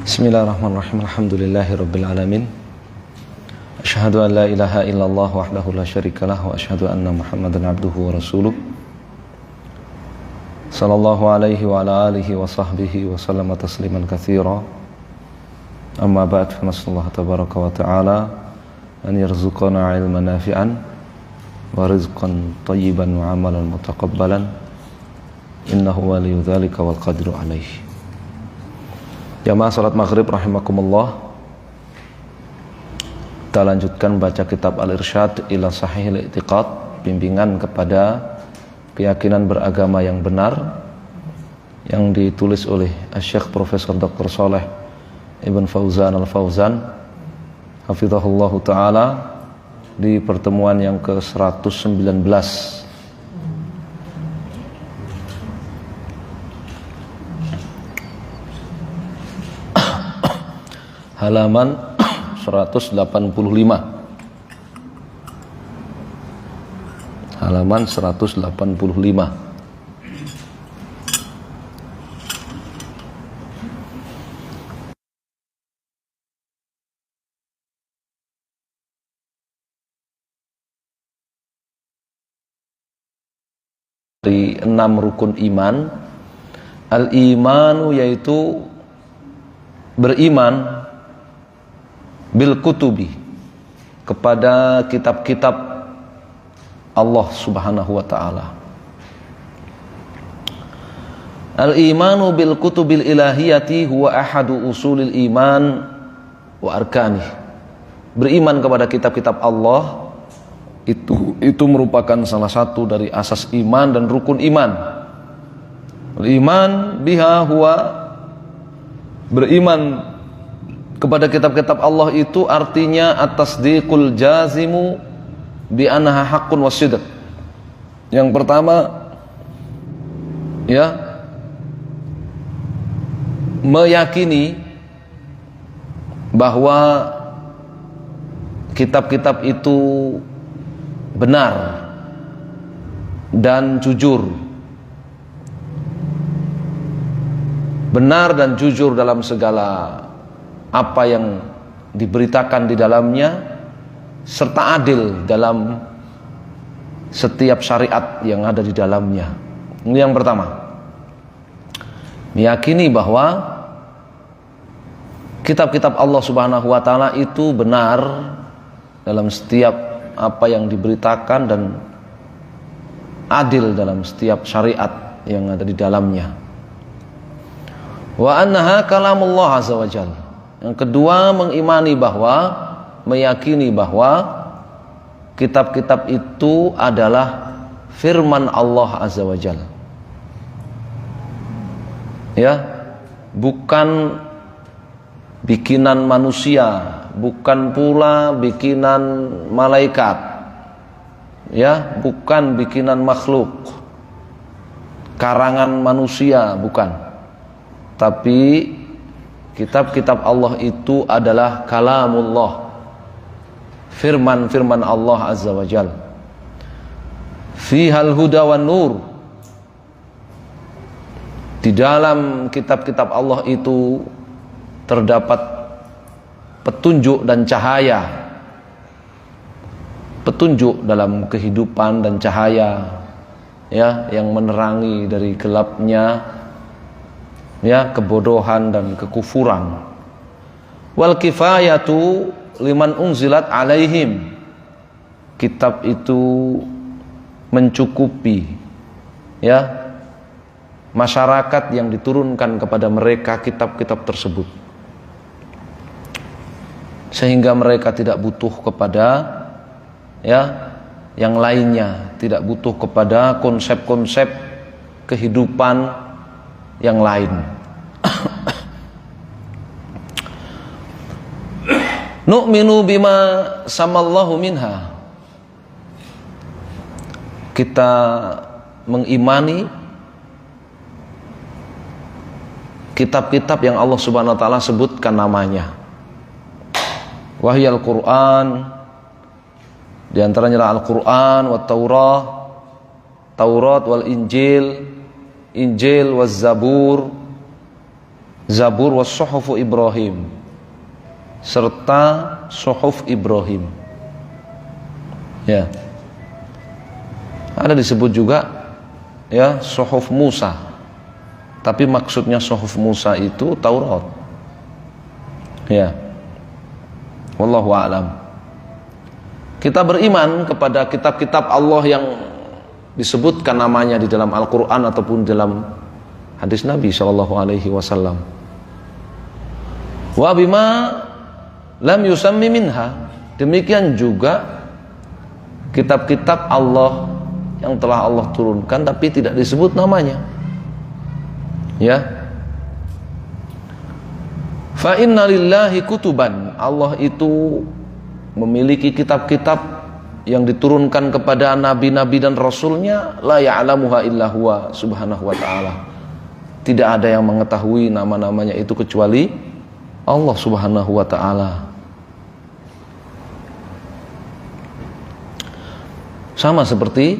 Bismillahirrahmanirrahim. Alhamdulillahirabbil alamin. Asyhadu an la ilaha illallah wahdahu la syarikalah wa asyhadu anna Muhammadan abduhu wa rasuluh. Sallallahu alaihi wa ala alihi wa sahbihi wa sallama tasliman katsira. Amma ba'd, fa nasallahu tabaraka wa ta'ala an yarzuqana ilman nafi'an wa rizqan thayyiban wa amalan mutaqabbalan. Innahu waliyyu dzalika wal qadiru alaihi. Jamaah salat maghrib rahimakumullah. Kita lanjutkan baca kitab Al-Irsyad ila Sahihil I'tiqad, bimbingan kepada keyakinan beragama yang benar, yang ditulis oleh Syekh Profesor Dr. Shalih Ibn Fauzan Al-Fauzan hafizahullahu taala, di pertemuan yang ke-119, halaman 185. Halaman 185. Dari 6 rukun iman. Al-imanu yaitu beriman bil kutubi, kepada kitab-kitab Allah Subhanahu wa taala. Al-imanu bil kutubil ilahiyati huwa ahadu usulil iman wa arkanih. Beriman kepada kitab-kitab Allah itu merupakan salah satu dari asas iman dan rukun iman. Al-iman biha huwa, beriman kepada kitab-kitab Allah itu artinya at-tasdiqul jazimu bi annaha haqqun wasidq. Yang pertama, meyakini bahwa kitab-kitab itu benar dan jujur. Benar dan jujur dalam segala apa yang diberitakan di dalamnya, serta adil dalam setiap syariat yang ada di dalamnya. Ini yang pertama. Meyakini bahwa kitab-kitab Allah Subhanahu wa taala itu benar dalam setiap apa yang diberitakan dan adil dalam setiap syariat yang ada di dalamnya. Wa annaha kalamullah azza wa jalla. Yang kedua, meyakini bahwa kitab-kitab itu adalah firman Allah azza wa jalla. Bukan bikinan manusia, bukan pula bikinan malaikat. Bukan bikinan makhluk, karangan manusia, bukan. Tapi kitab-kitab Allah itu adalah kalamullah, firman-firman Allah azza wa jalla. Fihal huda wan nur, di dalam kitab-kitab Allah itu terdapat petunjuk dan cahaya. Petunjuk dalam kehidupan dan cahaya, yang menerangi dari gelapnya kebodohan dan kekufuran. Wal kifayatu liman unzilat alaihim, kitab itu mencukupi masyarakat yang diturunkan kepada mereka kitab-kitab tersebut, sehingga mereka tidak butuh kepada yang lainnya, tidak butuh kepada konsep-konsep kehidupan yang lain. Nu'minu bima samallahu minha, kita mengimani kitab-kitab yang Allah Subhanahu wa taala sebutkan namanya. Wahyal Quran, di antaranya Al-Quran, wa Taurat wal Injil, Injil waz Zabur, Zabur was suhufu Ibrahim, serta suhuf Ibrahim. Ya. Ada disebut juga ya suhuf Musa. Tapi maksudnya suhuf Musa itu Taurat. Ya. Wallahu a'lam. Kita beriman kepada kitab-kitab Allah yang disebutkan namanya di dalam Al-Qur'an ataupun dalam hadis Nabi sallallahu alaihi wasallam. Wa bima lam yusammi minha, demikian juga kitab-kitab Allah yang telah Allah turunkan tapi tidak disebut namanya. Ya. Fa inna lillahi kutuban, Allah itu memiliki kitab-kitab yang diturunkan kepada nabi-nabi dan rasulnya, la ya'lamuha illa huwa subhanahu wa ta'ala. Tidak ada yang mengetahui nama-namanya itu kecuali Allah subhanahu wa ta'ala. Sama seperti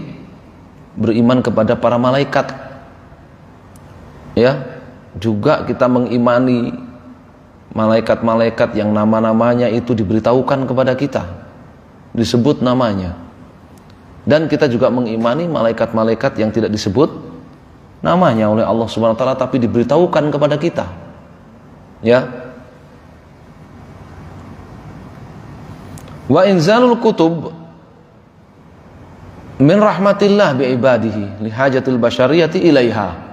beriman kepada para malaikat. Ya, juga kita mengimani malaikat-malaikat yang nama-namanya itu diberitahukan kepada kita, disebut namanya. Dan kita juga mengimani malaikat-malaikat yang tidak disebut namanya oleh Allah Subhanahu wa taala tapi diberitahukan kepada kita. Ya. Wa inzalul kutub min rahmatillah bi ibadihi li hajatil basyariyati ilaiha.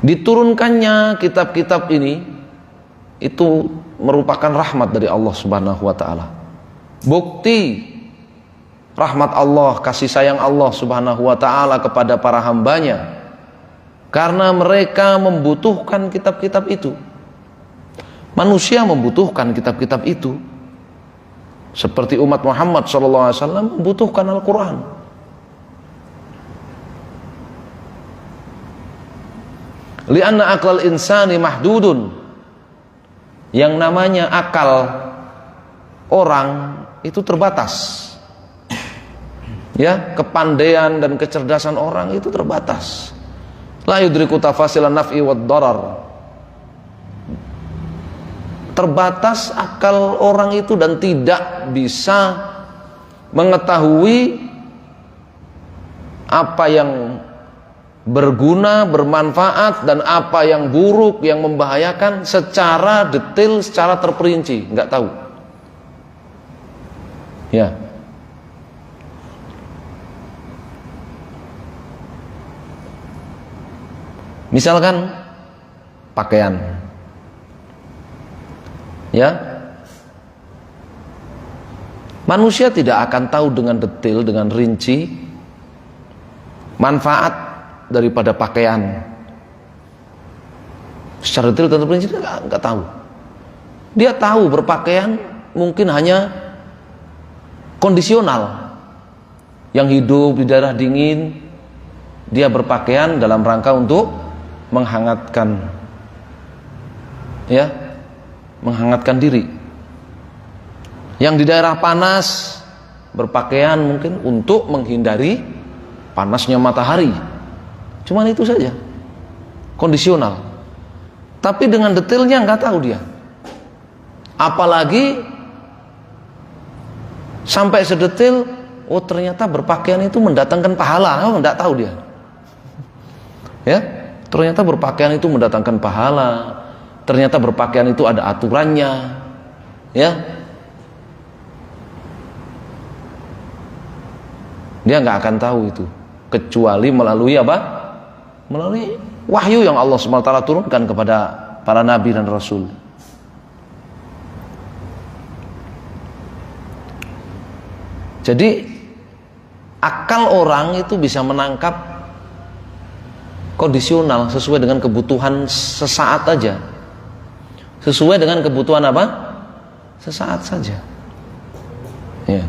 Diturunkannya kitab-kitab ini itu merupakan rahmat dari Allah Subhanahu wa taala. Bukti rahmat Allah, kasih sayang Allah Subhanahu wa taala kepada para hambanya karena mereka membutuhkan kitab-kitab itu. Manusia membutuhkan kitab-kitab itu. Seperti umat Muhammad SAW membutuhkan Al-Quran. Lianna aqlal insani mahdudun. Yang namanya akal orang itu terbatas. Ya, kepandaian dan kecerdasan orang itu terbatas. La yudriku tafasilan naf'i wad darar. Terbatas akal orang itu dan tidak bisa mengetahui apa yang berguna, bermanfaat dan apa yang buruk, yang membahayakan secara detail, secara terperinci, nggak tahu. Ya. Misalkan pakaian. Ya, manusia tidak akan tahu dengan detail, dengan rinci manfaat daripada pakaian. Secara detail dan terperinci dia nggak tahu. Dia tahu berpakaian mungkin hanya kondisional. Yang hidup di daerah dingin, dia berpakaian dalam rangka untuk menghangatkan, ya, menghangatkan diri. Yang di daerah panas berpakaian mungkin untuk menghindari panasnya matahari. Cuman itu saja, kondisional. Tapi dengan detailnya nggak tahu dia. Apalagi sampai sedetail, oh ternyata berpakaian itu mendatangkan pahala. Oh, nggak tahu dia. Ya, ternyata berpakaian itu mendatangkan pahala. Ternyata berpakaian itu ada aturannya, ya. Dia nggak akan tahu itu, kecuali melalui apa? Melalui wahyu yang Allah SWT turunkan kepada para nabi dan rasul. Jadi akal orang itu bisa menangkap kondisional sesuai dengan kebutuhan sesaat aja. Sesuai dengan kebutuhan apa? Sesaat saja. Ya.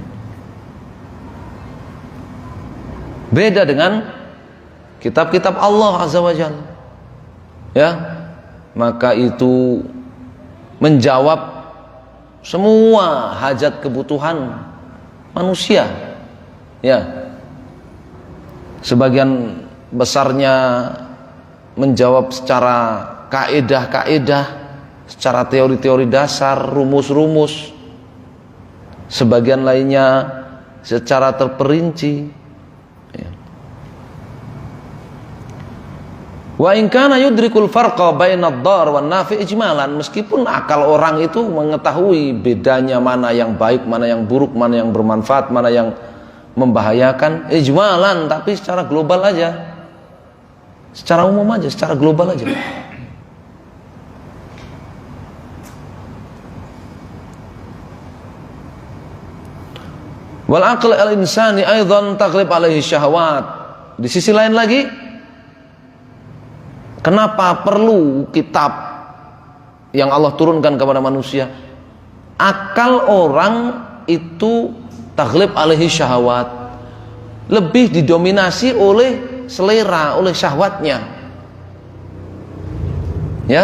Beda dengan kitab-kitab Allah Azza wa Jalla. Ya. Maka itu menjawab semua hajat kebutuhan manusia. Ya. Sebagian besarnya menjawab secara kaidah-kaidah, secara teori-teori dasar, rumus-rumus. Sebagian lainnya secara terperinci. Wa in kana yudrikul farqa bainad dar wan nafi ijmalan, meskipun akal orang itu mengetahui bedanya mana yang baik, mana yang buruk, mana yang bermanfaat, mana yang membahayakan, ijmalan, tapi secara global aja. Secara umum aja, secara global aja. Wal aql al-insani aidan taghlib alaihi syahwat. Di sisi lain lagi, kenapa perlu kitab yang Allah turunkan kepada manusia? Akal orang itu taghlib alaihi syahwat, lebih didominasi oleh selera, oleh syahwatnya. Ya,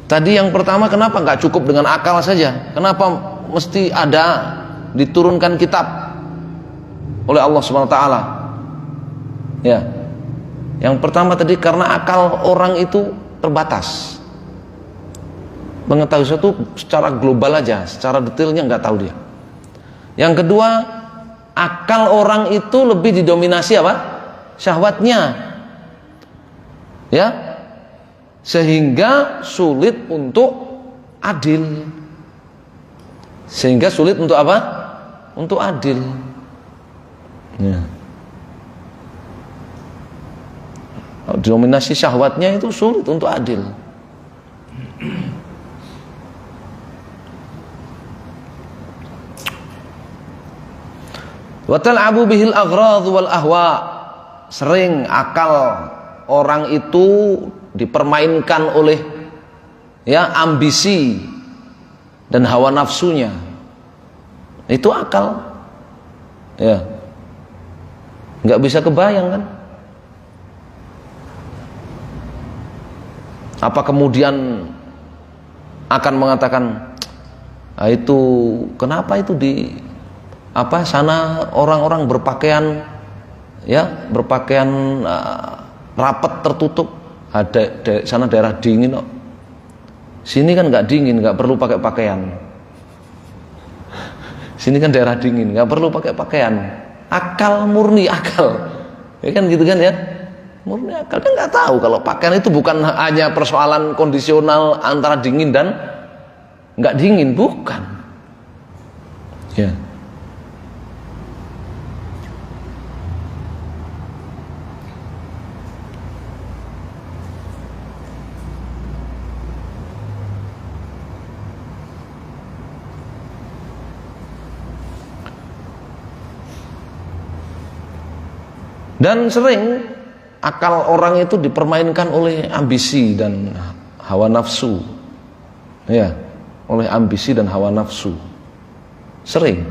tadi yang pertama, kenapa nggak cukup dengan akal saja? Kenapa mesti ada diturunkan kitab oleh Allah Subhanahu wa taala? Ya, yang pertama tadi karena akal orang itu terbatas, mengetahui sesuatu secara global aja, secara detailnya nggak tahu dia. Yang kedua, akal orang itu lebih didominasi apa? Syahwatnya, ya, sehingga sulit untuk adil. Sehingga sulit untuk apa? Untuk adil. Ya. Dominasi syahwatnya itu sulit untuk adil. Wa tal'abu bihil aghrad wal ahwa. Sering akal orang itu dipermainkan oleh ambisi dan hawa nafsunya. Itu akal. Ya. Enggak bisa kebayang kan? Apa kemudian akan mengatakan, itu kenapa itu di sana orang-orang berpakaian rapat tertutup, ada sana daerah dingin kok. Sini kan nggak dingin, nggak perlu pakai pakaian. Sini kan daerah dingin, nggak perlu pakai pakaian. Akal, murni akal, ya kan gitu kan ya, murni akal. Kan nggak tahu kalau pakaian itu bukan hanya persoalan kondisional antara dingin dan nggak dingin, bukan. Ya. Dan sering akal orang itu dipermainkan oleh ambisi dan hawa nafsu. Ya, oleh ambisi dan hawa nafsu. Sering.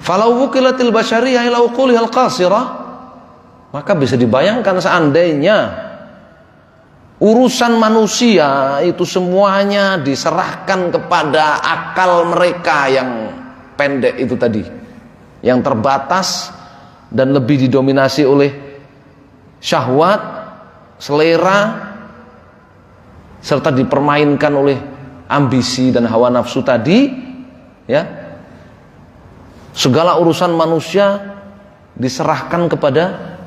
Falau wukilatil basyariyah ila uqulihal qasirah, maka bisa dibayangkan seandainya urusan manusia itu semuanya diserahkan kepada akal mereka yang pendek itu tadi, yang terbatas dan lebih didominasi oleh syahwat, selera, serta dipermainkan oleh ambisi dan hawa nafsu tadi, ya. Segala urusan manusia diserahkan kepada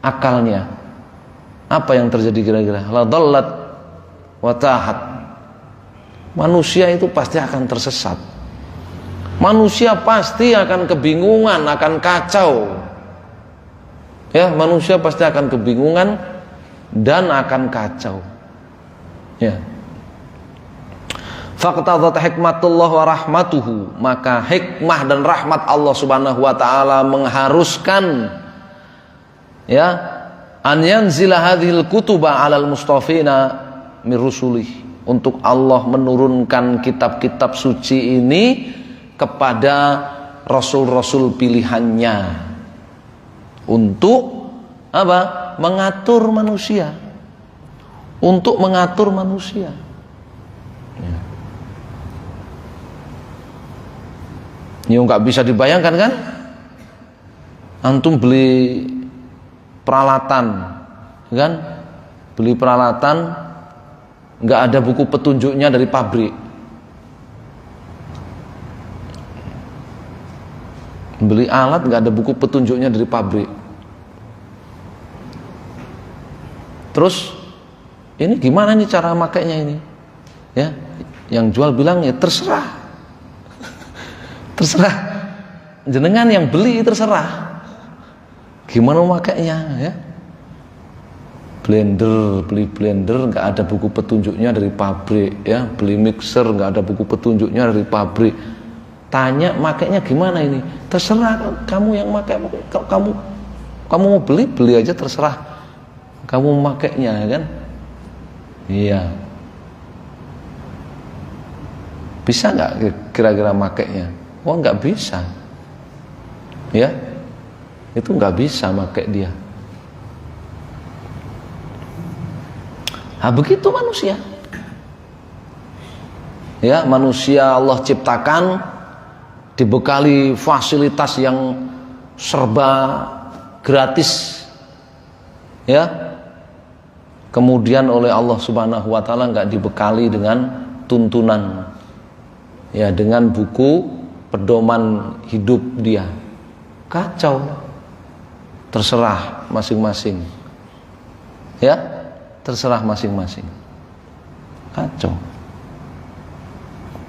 akalnya. Apa yang terjadi kira-kira? La dhallat wa tahat. Manusia itu pasti akan tersesat. Manusia pasti akan kebingungan, akan kacau. Ya, manusia pasti akan kebingungan dan akan kacau. Ya. Faqtadat hikmatullah wa rahmatuhu, maka hikmah dan rahmat Allah Subhanahu wa taala mengharuskan an yanzila hadhil kutuba 'alal mustafina min rusulih, untuk Allah menurunkan kitab-kitab suci ini kepada rasul-rasul pilihannya. Untuk apa? Mengatur manusia. Untuk mengatur manusia. Ya. Ini nggak bisa dibayangkan kan? Antum beli peralatan kan? Beli peralatan, nggak ada buku petunjuknya dari pabrik. Beli alat, nggak ada buku petunjuknya dari pabrik. Terus ini gimana nih cara makainya ini? Ya, yang jual bilang ya terserah, terserah. Jenengan yang beli terserah. Gimana makainya? Ya. Beli blender nggak ada buku petunjuknya dari pabrik, ya. Beli mixer nggak ada buku petunjuknya dari pabrik. Tanya makainya gimana ini? Terserah kamu yang makai. Kamu mau beli aja terserah. Kamu makainya, ya kan? Iya. Bisa nggak kira-kira makainya? Oh, nggak bisa. Ya, itu nggak bisa makai dia. Nah, begitu manusia. Ya, manusia Allah ciptakan dibekali fasilitas yang serba gratis. Ya. Kemudian oleh Allah Subhanahu wa taala enggak dibekali dengan tuntunan. Ya, dengan buku pedoman hidup dia. Kacau. Terserah masing-masing. Ya, terserah masing-masing. Kacau.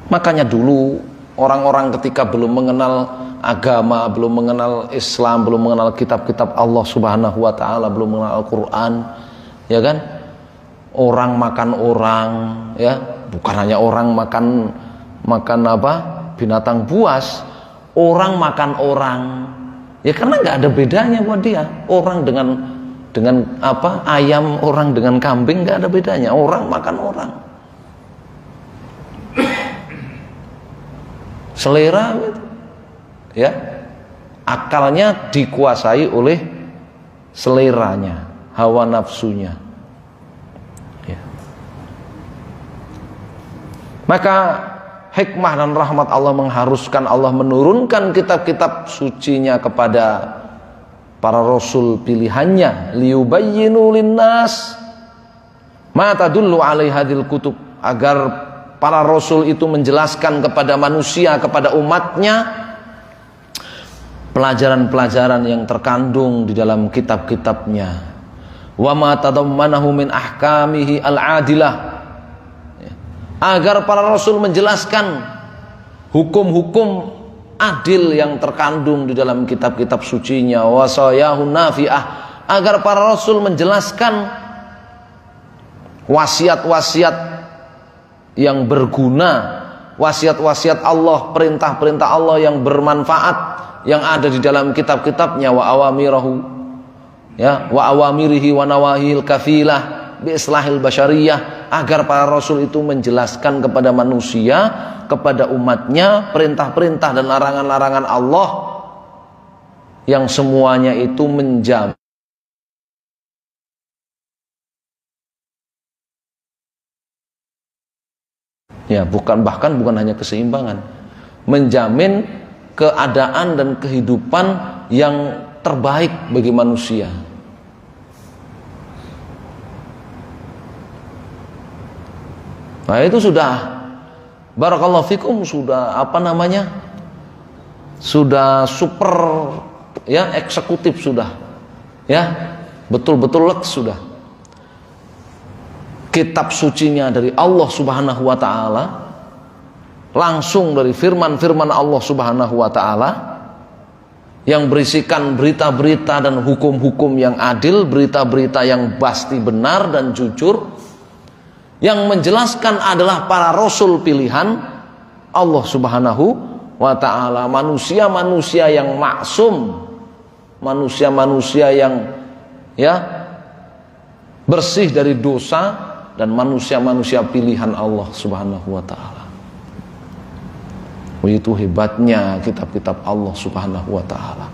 Makanya dulu orang-orang ketika belum mengenal agama, belum mengenal Islam, belum mengenal kitab-kitab Allah Subhanahu wa taala, belum mengenal Al-Qur'an, ya kan? Orang makan orang, ya, bukan hanya orang makan apa? Binatang buas, orang makan orang. Ya karena nggak ada bedanya buat dia. Orang dengan apa? Ayam, orang dengan kambing nggak ada bedanya. Orang makan orang. Selera gitu. Ya. Akalnya dikuasai oleh seleranya, hawa nafsunya. Ya. Maka hikmah dan rahmat Allah mengharuskan Allah menurunkan kitab-kitab sucinya kepada para rasul pilihannya, liyubayyinu linnas ma tadullu alaihi hadil kutub, agar para rasul itu menjelaskan kepada manusia, kepada umatnya pelajaran-pelajaran yang terkandung di dalam kitab-kitabnya. Wa ma tadammanahu min ahkamihi al-adilah, agar para rasul menjelaskan hukum-hukum adil yang terkandung di dalam kitab-kitab sucinya. Wasayahun nafi'ah, agar para rasul menjelaskan wasiat-wasiat yang berguna, wasiat-wasiat Allah, perintah-perintah Allah yang bermanfaat yang ada di dalam kitab-kitabnya. Wa awamirahu, ya, wa awamirihi wa nawahil kafilah bi islahil basyariyah, agar para rasul itu menjelaskan kepada manusia, kepada umatnya perintah-perintah dan larangan-larangan Allah yang semuanya itu menjamin, ya, bahkan bukan hanya keseimbangan, menjamin keadaan dan kehidupan yang terbaik bagi manusia. Nah, itu sudah barakallahu fikum, sudah apa namanya? Sudah super, ya, eksekutif sudah. Ya, betul-betul leks sudah. Kitab sucinya dari Allah Subhanahu wa taala, langsung dari firman-firman Allah Subhanahu wa taala yang berisikan berita-berita dan hukum-hukum yang adil, berita-berita yang pasti benar dan jujur. Yang menjelaskan adalah para rasul pilihan Allah Subhanahu wa taala, manusia-manusia yang maksum, manusia-manusia yang, ya, bersih dari dosa, dan manusia-manusia pilihan Allah Subhanahu wa taala. Begitu hebatnya kitab-kitab Allah Subhanahu wa taala.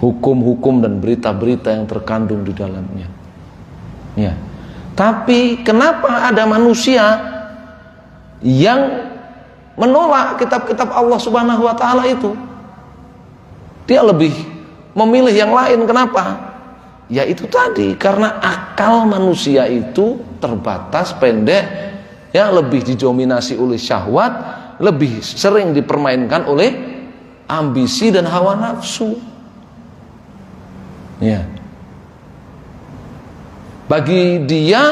Hukum-hukum dan berita-berita yang terkandung di dalamnya. Ya. Tapi kenapa ada manusia yang menolak kitab-kitab Allah Subhanahu wa taala itu? Dia lebih memilih yang lain. Kenapa? Ya itu tadi, karena akal manusia itu terbatas, pendek, ya, lebih didominasi oleh syahwat, lebih sering dipermainkan oleh ambisi dan hawa nafsu. Ya. Bagi dia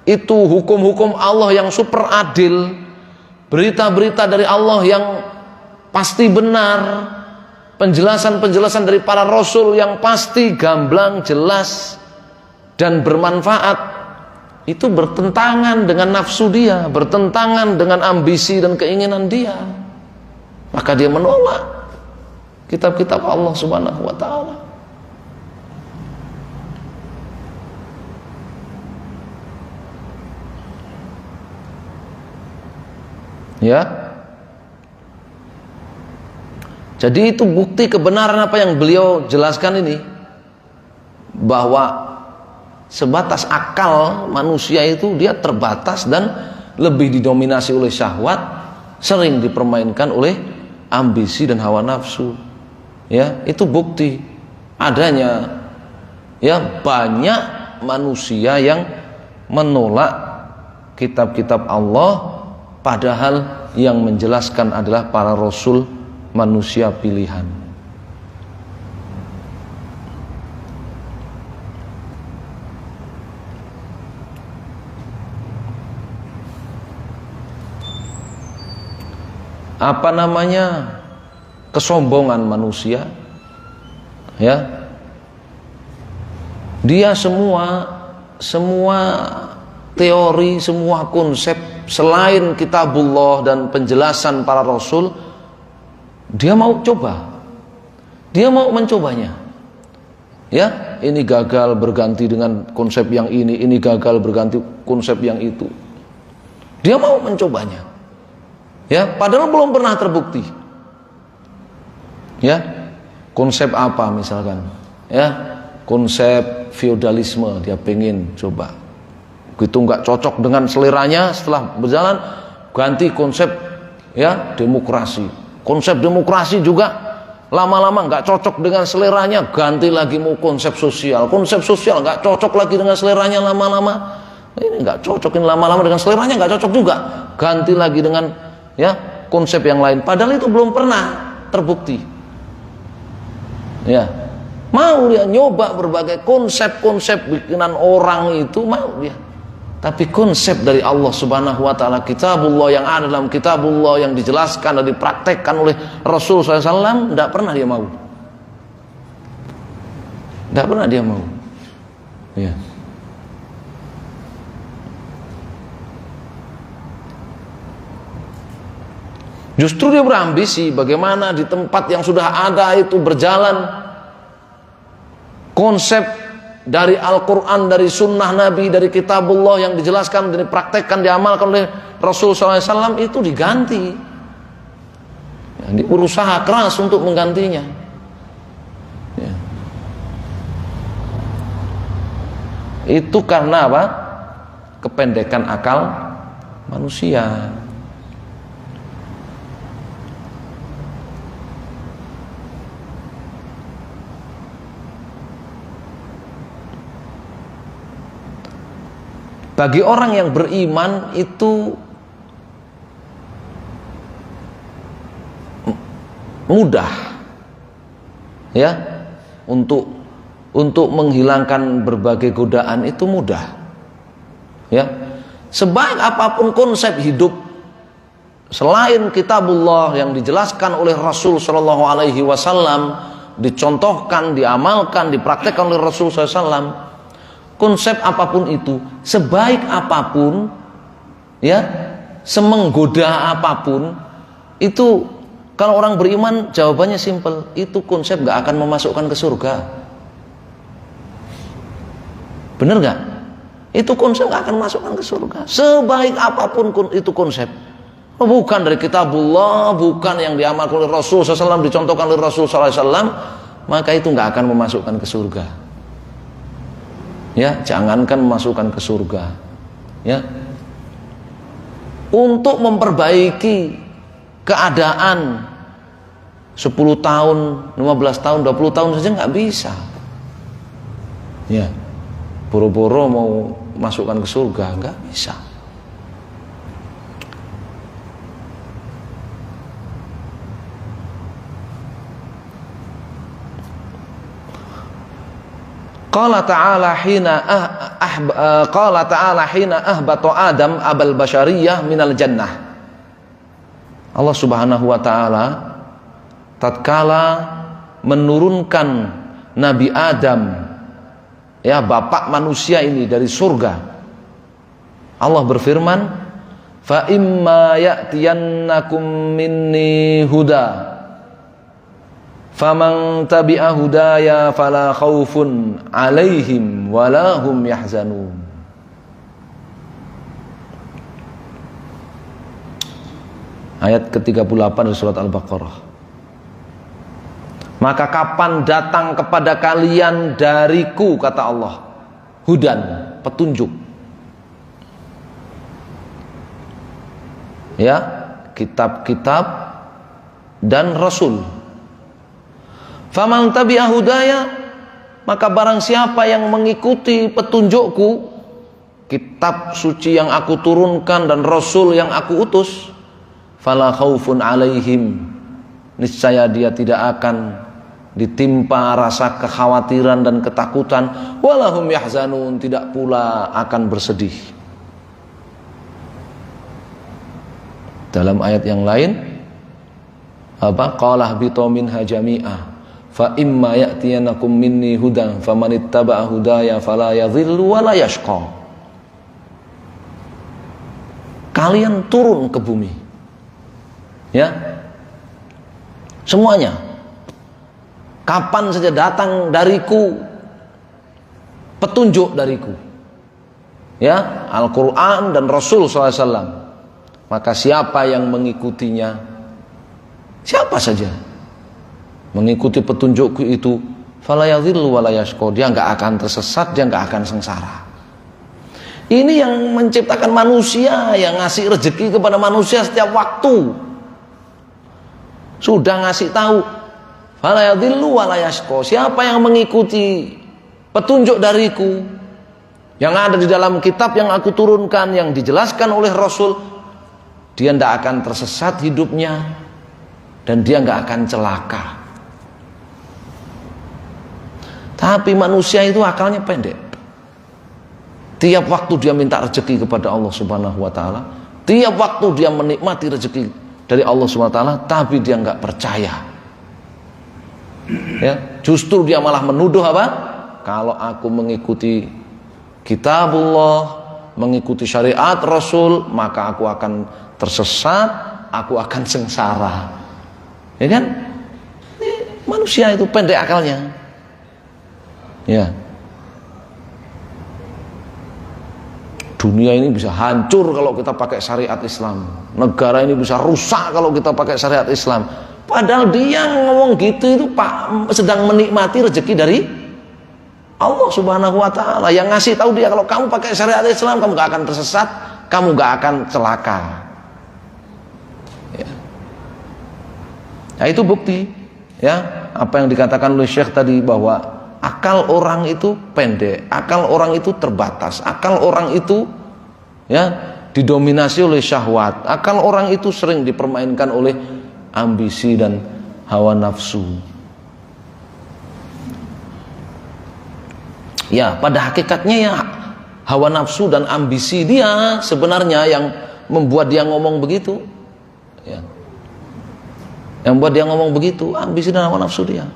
itu hukum-hukum Allah yang super adil, berita-berita dari Allah yang pasti benar, penjelasan-penjelasan dari para rasul yang pasti, gamblang, jelas, dan bermanfaat, itu bertentangan dengan nafsu dia, bertentangan dengan ambisi dan keinginan dia. Maka dia menolak kitab-kitab Allah Subhanahu wa ta'ala. Ya. Jadi itu bukti kebenaran apa yang beliau jelaskan ini, bahwa sebatas akal manusia itu dia terbatas dan lebih didominasi oleh syahwat, sering dipermainkan oleh ambisi dan hawa nafsu. Ya, itu bukti adanya, ya, banyak manusia yang menolak kitab-kitab Allah, padahal yang menjelaskan adalah para rasul, manusia pilihan. Apa namanya? Kesombongan manusia, ya. Dia semua teori, semua konsep selain kitabullah dan penjelasan para rasul, dia mau coba, dia mau mencobanya. Ya, ini gagal berganti dengan konsep yang ini gagal berganti konsep yang itu. Dia mau mencobanya. Ya, padahal belum pernah terbukti. Ya, konsep apa misalkan? Ya, konsep feodalisme dia pengen coba. Begitu nggak cocok dengan seleranya, setelah berjalan ganti konsep, ya, demokrasi. Konsep demokrasi juga lama-lama nggak cocok dengan seleranya, ganti lagi mau konsep sosial. Konsep sosial nggak cocok lagi dengan seleranya, lama-lama ini nggak cocokin, lama-lama dengan seleranya nggak cocok juga, ganti lagi dengan, ya, konsep yang lain. Padahal itu belum pernah terbukti. Ya, mau dia nyoba berbagai konsep-konsep bikinan orang itu, mau dia. Tapi konsep dari Allah Subhanahu wa ta'ala, kitabullah yang ada dalam kitabullah yang dijelaskan dan dipraktekkan oleh Rasul SAW, tidak pernah dia mau. Tidak pernah dia mau. Ya. Justru dia berambisi bagaimana di tempat yang sudah ada itu berjalan konsep dari Al-Quran, dari sunnah Nabi, dari kitabullah yang dijelaskan dan dipraktekkan, diamalkan oleh Rasul SAW, itu diganti. Ya, berusaha keras untuk menggantinya. Ya. Itu karena apa? Kependekan akal manusia. Bagi orang yang beriman itu mudah, ya, untuk menghilangkan berbagai godaan itu mudah, ya. Sebaik apapun konsep hidup selain kitabullah yang dijelaskan oleh Rasul Shallallahu Alaihi Wasallam, dicontohkan, diamalkan, dipraktekkan oleh Rasul SAW, konsep apapun itu, sebaik apapun, ya, semenggoda apapun, itu kalau orang beriman jawabannya simpel, itu konsep gak akan memasukkan ke surga. Bener gak? Itu konsep gak akan memasukkan ke surga. Sebaik apapun itu konsep, bukan dari kitabullah, bukan yang diamalkan oleh Rasul SAW, dicontohkan oleh Rasul SAW, maka itu gak akan memasukkan ke surga. Ya, jangankan memasukkan ke surga, ya, untuk memperbaiki keadaan 10 tahun, 15 tahun, 20 tahun saja nggak bisa. Ya, boro-boro mau masukkan ke surga, enggak bisa. Qala ta'ala hina ahbata Adam abal bashariyah minal jannah. Allah Subhanahu wa taala tatkala menurunkan Nabi Adam, ya, bapak manusia ini dari surga, Allah berfirman, fa imma ya'tiyannakum minni huda faman tabi'a hudaya fala khaufun 'alaihim wala hum yahzanun. Ayat ke-38 dari surat Al-Baqarah. Maka kapan datang kepada kalian dariku, kata Allah, hudan, petunjuk, ya, kitab-kitab dan rasul, faman tabi'a hudaya, maka barang siapa yang mengikuti petunjukku, kitab suci yang aku turunkan dan rasul yang aku utus, fala khaufun 'alaihim, niscaya dia tidak akan ditimpa rasa kekhawatiran dan ketakutan, walahum yahzanun, tidak pula akan bersedih. Dalam ayat yang lain, apa? Qala bitu minha jami'a fa imma ya'tiyanakum minni hudan famanittaba'a hudaya fala yadhillu wala yashqa. Kalian turun ke bumi, ya, semuanya. Kapan saja datang dariku petunjuk dariku, ya, Al-Quran dan Rasul SAW, maka siapa yang mengikutinya, siapa saja mengikuti petunjukku itu, fala yadhillu wala yashqa, dia enggak akan tersesat, dia enggak akan sengsara. Ini yang menciptakan manusia, yang ngasih rezeki kepada manusia setiap waktu, sudah ngasih tahu, fala yadhillu wala yashqa, siapa yang mengikuti petunjuk dariku yang ada di dalam kitab yang aku turunkan, yang dijelaskan oleh Rasul, dia tidak akan tersesat hidupnya dan dia nggak akan celaka. Tapi manusia itu akalnya pendek. Tiap waktu dia minta rezeki kepada Allah Subhanahu wa taala, tiap waktu dia menikmati rezeki dari Allah Subhanahu wa taala, tapi dia nggak percaya. Ya, justru dia malah menuduh apa? Kalau aku mengikuti kitabullah, mengikuti syariat Rasul, maka aku akan tersesat, aku akan sengsara. Ya kan? Manusia itu pendek akalnya. Ya. Dunia ini bisa hancur kalau kita pakai syariat Islam. Negara ini bisa rusak kalau kita pakai syariat Islam. Padahal dia ngomong gitu itu Pak sedang menikmati rezeki dari Allah Subhanahu wa taala, yang ngasih tahu dia kalau kamu pakai syariat Islam kamu gak akan tersesat, kamu gak akan celaka. Ya. Nah, itu bukti, ya, apa yang dikatakan oleh Syekh tadi, bahwa akal orang itu pendek, akal orang itu terbatas, akal orang itu, ya, didominasi oleh syahwat, akal orang itu sering dipermainkan oleh ambisi dan hawa nafsu. Ya, pada hakikatnya ya hawa nafsu dan ambisi dia sebenarnya yang membuat dia ngomong begitu. Ya. Yang membuat dia ngomong begitu, ambisi dan hawa nafsu dia.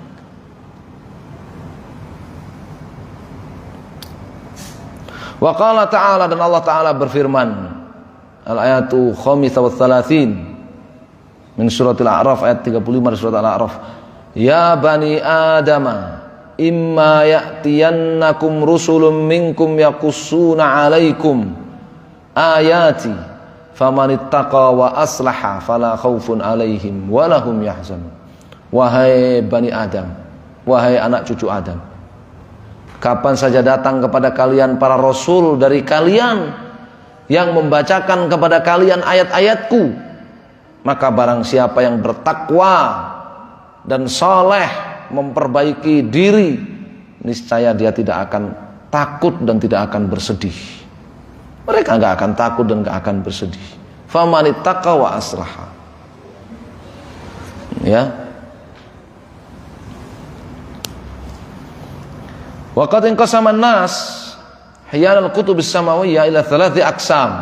Wa qala ta'ala, dan Allah Ta'ala berfirman, al-ayatu khamisah wa thalathin min suratul A'raf, ayat 35 dari surat Al-A'raf. Ya bani Adama, imma ya'tiyannakum rusulun minkum yaqussuna 'alaikum ayati famanittaqa wa aslaha fala khaufun 'alaihim wa lahum yahzanun. Wahai bani Adam, wahai anak cucu Adam, kapan saja datang kepada kalian para rasul dari kalian yang membacakan kepada kalian ayat-ayatku, maka barang siapa yang bertakwa dan saleh, memperbaiki diri, niscaya dia tidak akan takut dan tidak akan bersedih. Mereka nggak akan takut dan nggak akan bersedih. Famanittaqa wa aslaha. Ya. Wa qad inqasama an-nas hiyan al-kutub as-samawiyyah ila 3 aqsam.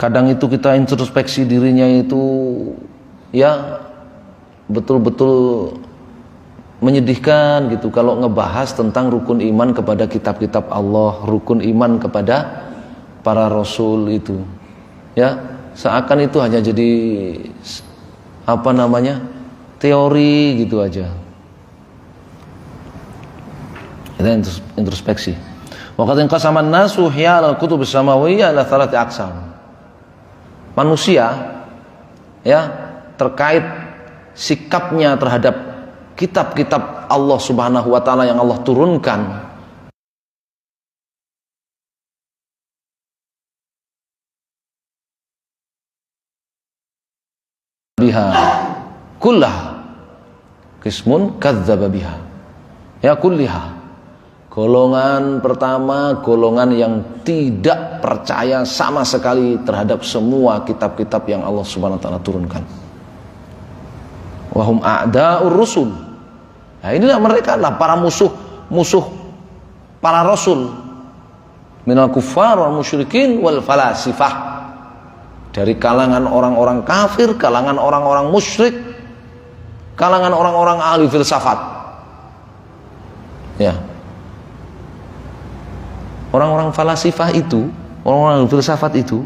Kadang itu kita introspeksi dirinya itu ya betul-betul menyedihkan gitu kalau ngebahas tentang rukun iman kepada kitab-kitab Allah, rukun iman kepada para rasul itu. Ya, seakan itu hanya jadi apa namanya? Teori gitu aja. Kita introspeksi. Wa qad inqasama an-nasu hiyal al-kutub as-samawiyyah ila 3 aqsam. Manusia ya terkait sikapnya terhadap kitab-kitab Allah Subhanahu wa taala yang Allah turunkan biha kullah qismun kadzdzaba biha ya kulliha. Golongan pertama, golongan yang tidak percaya sama sekali terhadap semua kitab-kitab yang Allah Subhanahu wa taala turunkan. Wahum a'da'ur rusul. Nah, inilah mereka adalah para musuh para rasul. Minal kuffar wal musyrikin wal falasifah. Dari kalangan orang-orang kafir, kalangan orang-orang musyrik, kalangan orang-orang ahli filsafat. Ya. Orang-orang falasifah itu, orang-orang filsafat itu,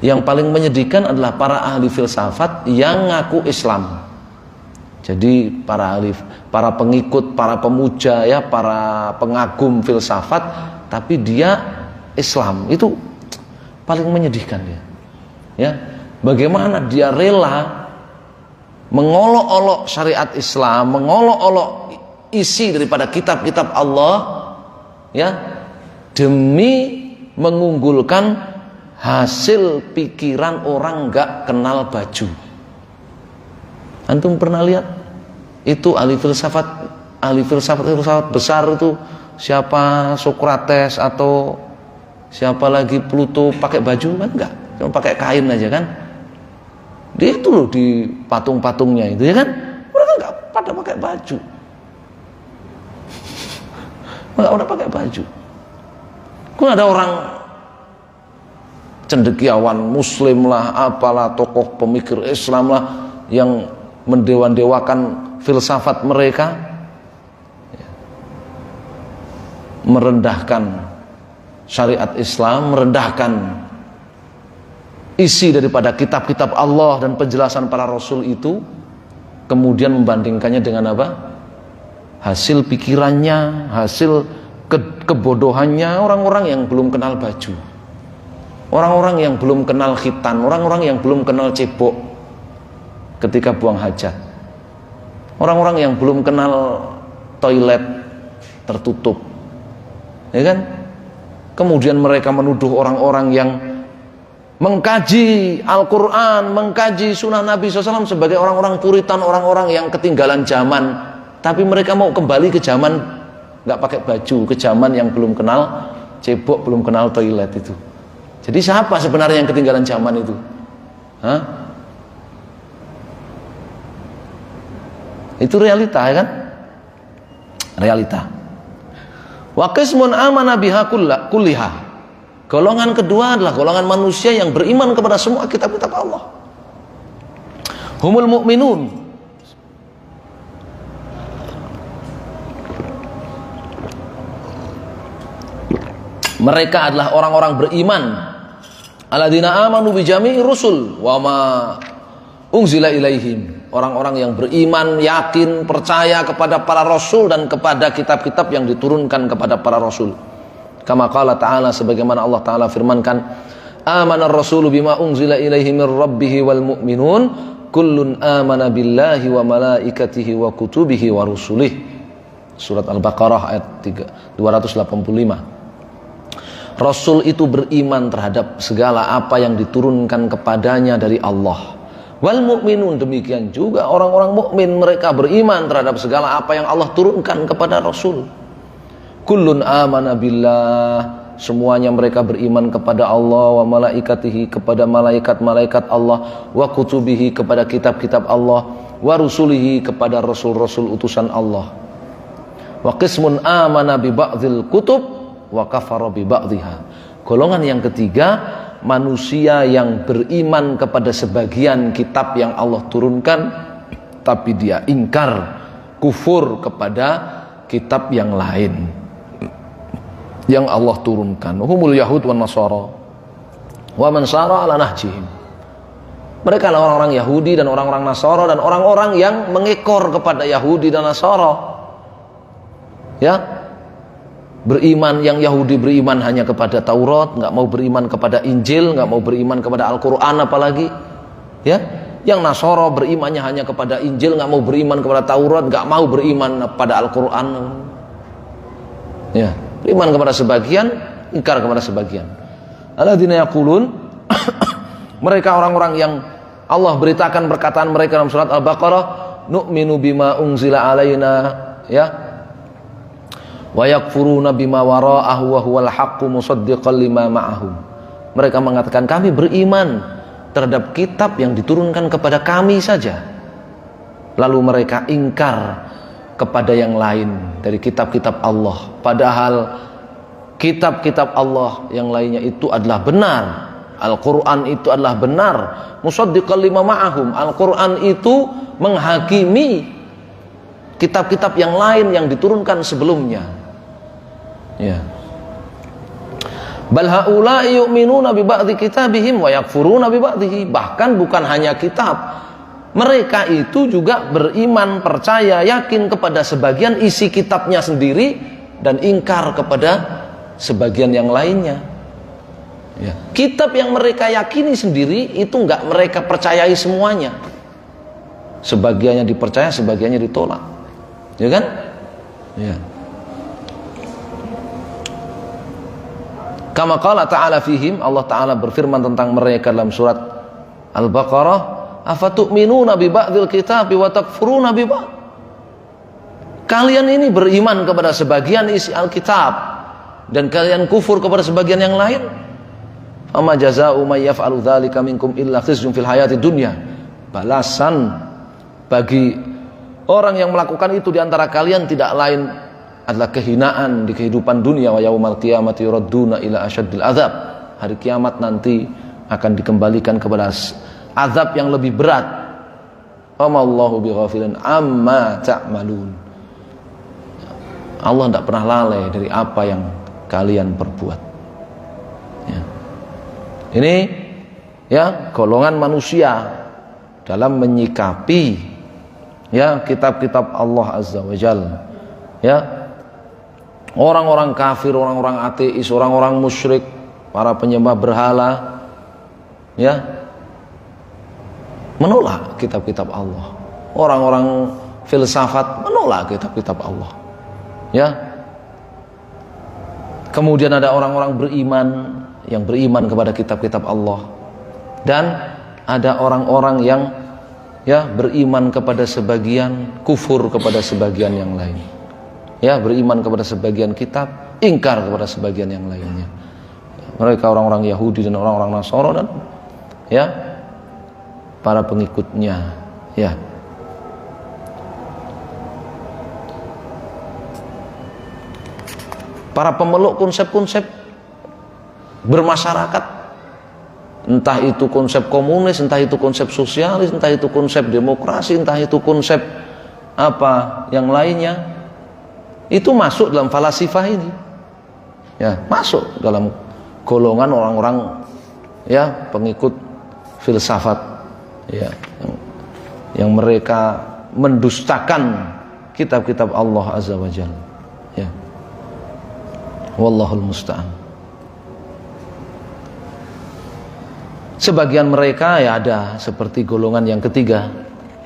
yang paling menyedihkan adalah para ahli filsafat yang ngaku Islam. Jadi para pengikut, para pemuja ya, para pengagum filsafat, tapi dia Islam. Itu paling menyedihkan dia. Ya, bagaimana dia rela mengolok-olok syariat Islam, mengolok-olok isi daripada kitab-kitab Allah. Ya, demi mengunggulkan hasil pikiran orang nggak kenal baju. Antum pernah lihat itu ahli filsafat besar itu siapa, Sokrates atau siapa lagi, Pluto, pakai baju kan enggak, cuma pakai kain aja kan. Dia itu loh di patung-patungnya itu ya kan, mereka nggak pada pakai baju. Nggak udah pakai baju. Kok ada orang cendekiawan muslim lah, apalah, tokoh pemikir Islam lah yang mendewa-dewakan filsafat mereka, merendahkan syariat Islam, merendahkan isi daripada kitab-kitab Allah dan penjelasan para rasul itu, kemudian membandingkannya dengan apa? Hasil pikirannya, hasil kebodohannya orang-orang yang belum kenal baju, orang-orang yang belum kenal khitan, orang-orang yang belum kenal cebok ketika buang hajat, orang-orang yang belum kenal toilet tertutup, ya kan? Kemudian mereka menuduh orang-orang yang mengkaji Al-Quran, mengkaji sunnah Nabi SAW sebagai orang-orang puritan, orang-orang yang ketinggalan zaman. Tapi mereka mau kembali ke zaman nggak pakai baju, ke zaman yang belum kenal cebok, belum kenal toilet itu. Jadi siapa sebenarnya yang ketinggalan zaman itu? Hah? Itu realita ya kan? Realita. Wa qismun amana biha kulliha. Golongan kedua adalah golongan manusia yang beriman kepada semua kitab-kitab Allah. Humul mu'minun. Mereka adalah orang-orang beriman. Alladzina amanu bi jami'i rusul wa ma unzila ilaihim. Orang-orang yang beriman, yakin, percaya kepada para rasul dan kepada kitab-kitab yang diturunkan kepada para rasul. Kama qala ta'ala, sebagaimana Allah Ta'ala firmankan, amanar rasulu bima unzila ilaihi mir rabbih wal mu'minun kullun amana billahi wa malaikatihi wa kutubihi wa rusulih. Surat Al-Baqarah ayat 285. Rasul itu beriman terhadap segala apa yang diturunkan kepadanya dari Allah. Wal mu'minun, demikian juga orang-orang mukmin, mereka beriman terhadap segala apa yang Allah turunkan kepada Rasul. Kullun amana billah, semuanya mereka beriman kepada Allah, wa malaikatihi, kepada malaikat-malaikat Allah, wa kutubihi, kepada kitab-kitab Allah, wa rusulihi, kepada rasul-rasul utusan Allah. Wa qismun amana bi ba'dil kutub wa kafara bi ba'dhiha. Golongan yang ketiga, manusia yang beriman kepada sebagian kitab yang Allah turunkan, tapi dia ingkar, kufur kepada kitab yang lain yang Allah turunkan. Humul Yahud wan Nasara wa man sara ala nahjihim. Mereka adalah orang-orang Yahudi dan orang-orang Nasara dan orang-orang yang mengekor kepada Yahudi dan Nasara. Ya, beriman, yang Yahudi beriman hanya kepada Taurat, nggak mau beriman kepada Injil, nggak mau beriman kepada Al-Quran apalagi. Ya, yang Nasara berimannya hanya kepada Injil, nggak mau beriman kepada Taurat, nggak mau beriman kepada Al-Quran. Ya, beriman kepada sebagian, ingkar kepada sebagian. Alladzina yaqulun, mereka orang-orang yang Allah beritakan perkataan mereka dalam surat Al-Baqarah, nu'minu bima unzila alaina, ya, wa yakfuruna bima wara'ahu wa huwal haqqu musaddiqan lima ma'ahum. Mereka mengatakan, kami beriman terhadap kitab yang diturunkan kepada kami saja, lalu mereka ingkar kepada yang lain dari kitab-kitab Allah, padahal kitab-kitab Allah yang lainnya itu adalah benar. Al-Quran itu adalah benar, musaddiqan lima ma'ahum. Al-Quran itu menghakimi kitab-kitab yang lain yang diturunkan sebelumnya. Ya. Bal haula'i yu'minuna bi ba'dhi kitabihim wa yakfuruna bi ba'dhihi. Bahkan bukan hanya kitab, mereka itu juga beriman, percaya, yakin kepada sebagian isi kitabnya sendiri dan ingkar kepada sebagian yang lainnya. Ya. Kitab yang mereka yakini sendiri itu enggak mereka percayai semuanya. Sebagiannya dipercaya, sebagiannya ditolak. Ya kan? Ya. Kama qala ta'ala fihim, Allah Ta'ala berfirman tentang mereka dalam surat Al-Baqarah, afatu'minuna bi ba'dil kitabi wa takfuruna bi ba'd. Kalian ini beriman kepada sebagian isi Alkitab dan kalian kufur kepada sebagian yang lain. Amma jazaa'u may yaf'alu dzalika minkum illa khizyun fil hayatid dunya. Balasan bagi orang yang melakukan itu di antara kalian tidak lain adalah kehinaan di kehidupan dunia, wa yaumal qiyamati yuradduna ila asyaddil adzab. Hari kiamat nanti akan dikembalikan kepada azab yang lebih berat. Amallahu bighafilin amma ta'malun. Allah tidak pernah lalai dari apa yang kalian perbuat. Ya. Ini ya golongan manusia dalam menyikapi ya kitab-kitab Allah Azza wa Jalla. Ya. Orang-orang kafir, orang-orang ateis, orang-orang musyrik, para penyembah berhala, ya, menolak kitab-kitab Allah. Orang-orang filsafat menolak kitab-kitab Allah. Ya. Kemudian ada orang-orang beriman yang beriman kepada kitab-kitab Allah, dan ada orang-orang yang ya beriman kepada sebagian, kufur kepada sebagian yang lain. Ya, beriman kepada sebagian kitab, ingkar kepada sebagian yang lainnya. Mereka orang-orang Yahudi dan orang-orang Nasara dan ya para pengikutnya. Ya. Para pemeluk konsep-konsep bermasyarakat, entah itu konsep komunis, entah itu konsep sosialis, entah itu konsep demokrasi, entah itu konsep apa yang lainnya, itu masuk dalam falasifah ini. Ya, masuk dalam golongan orang-orang ya pengikut filsafat ya yang mereka mendustakan kitab-kitab Allah Azza wa Jalla. Ya. Wallahul musta'an. Sebagian mereka ya ada seperti golongan yang ketiga,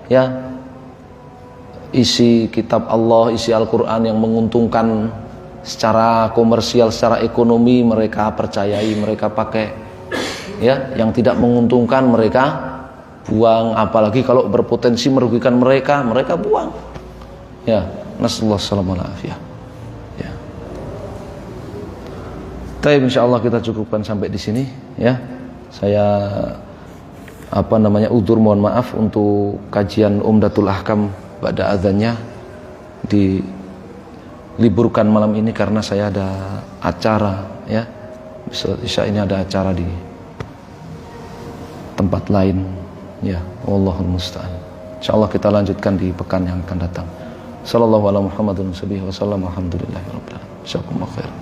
ya, isi kitab Allah, isi Al-Quran yang menguntungkan secara komersial, secara ekonomi mereka percayai, mereka pakai, ya, yang tidak menguntungkan mereka buang, apalagi kalau berpotensi merugikan mereka, mereka buang. Ya, nasallahu alaihi. Ya. Baik, insyaallah kita cukupkan sampai di sini, ya. Saya udzur, mohon maaf untuk kajian Umdatul Ahkam ba'da adzannya diliburkan malam ini karena saya ada acara, ya. Isya ini ada acara di tempat lain, ya. Wallahul musta'an. Insyaallah kita lanjutkan di pekan yang akan datang. Sallallahu alaihi Muhammadun sallallahu alaihi wasallam. Alhamdulillahirabbil alamin. Jazakumullahu khairan.